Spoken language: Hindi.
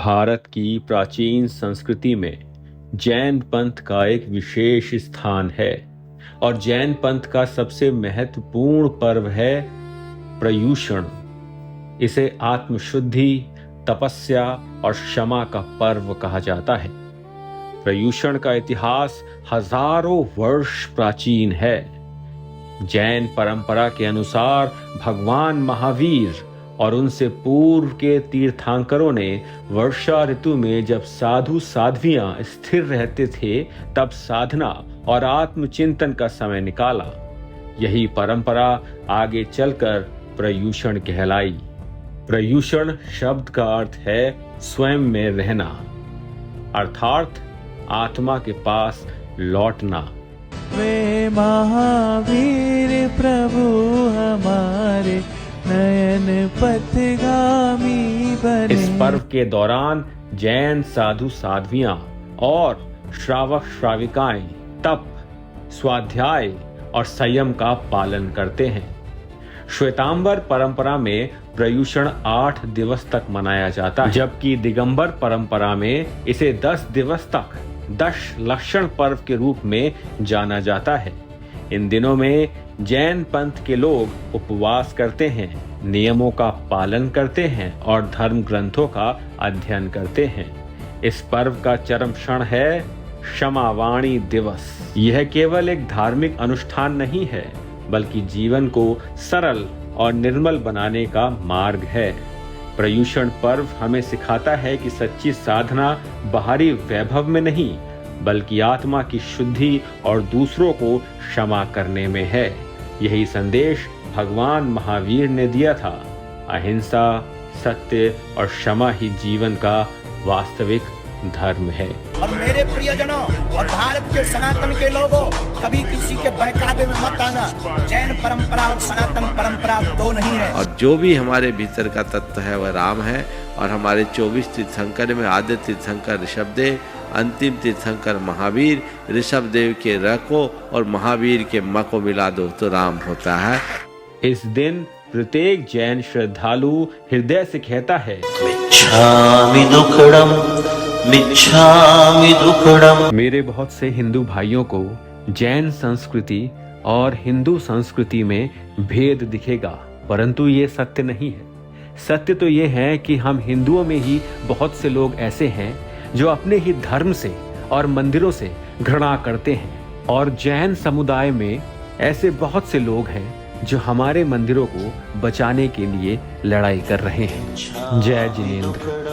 भारत की प्राचीन संस्कृति में जैन पंथ का एक विशेष स्थान है और जैन पंथ का सबसे महत्वपूर्ण पर्व है पर्युषण। इसे आत्मशुद्धि, तपस्या और क्षमा का पर्व कहा जाता है। पर्युषण का इतिहास हजारों वर्ष प्राचीन है। जैन परंपरा के अनुसार भगवान महावीर और उनसे पूर्व के तीर्थंकरों ने वर्षा ऋतु में जब साधु साध्वियां स्थिर रहते थे तब साधना और आत्मचिंतन का समय निकाला। यही परंपरा आगे चलकर पर्युषण कहलाई। पर्युषण शब्द का अर्थ है स्वयं में रहना, अर्थात आत्मा के पास लौटना। वे महावीर प्रभु हमारे नयन पथगामी बने। इस पर्व के दौरान जैन साधु साध्वियां और श्रावक श्राविकाएं तप, स्वाध्याय और संयम का पालन करते हैं। श्वेतांबर परंपरा में पर्युषण 8 दिवस तक मनाया जाता है, जबकि दिगंबर परंपरा में इसे 10 दिवस तक 10 लक्षण पर्व के रूप में जाना जाता है। इन दिनों में जैन पंथ के लोग उपवास करते हैं, नियमों का पालन करते हैं और धर्म ग्रंथों का अध्ययन करते हैं। इस पर्व का चरम क्षण है क्षमावाणी दिवस। यह केवल एक धार्मिक अनुष्ठान नहीं है, बल्कि जीवन को सरल और निर्मल बनाने का मार्ग है। पर्युषण पर्व हमें सिखाता है कि सच्ची साधना बाहरी वैभव में नहीं, बल्कि आत्मा की शुद्धि और दूसरों को क्षमा करने में है। यही संदेश भगवान महावीर ने दिया था। अहिंसा, सत्य और क्षमा ही जीवन का वास्तविक धर्म है। और मेरे प्रियजनों और भारत के सनातन के लोगों, कभी किसी के बहकावे में मत आना। जैन परंपरा और सनातन परंपरा दो नहीं है। और जो भी हमारे भीतर का तत्व है वह राम है। और हमारे 24 तीर्थंकर में आद्य तीर्थंकर ऋषभदेव, अंतिम तीर्थंकर महावीर। ऋषभदेव के र को और महावीर के म को मिला दो तो राम होता है। इस दिन प्रत्येक जैन श्रद्धालु हृदय से कहता है, मिच्छामि दुक्कडम, मिच्छामि दुक्कडम। मेरे बहुत से हिंदू भाइयों को जैन संस्कृति और हिंदू संस्कृति में भेद दिखेगा, परंतु ये सत्य नहीं है। सत्य तो ये है कि हम हिंदुओं में ही बहुत से लोग ऐसे हैं जो अपने ही धर्म से और मंदिरों से घृणा करते हैं, और जैन समुदाय में ऐसे बहुत से लोग हैं जो हमारे मंदिरों को बचाने के लिए लड़ाई कर रहे हैं। जय जिनेंद्र।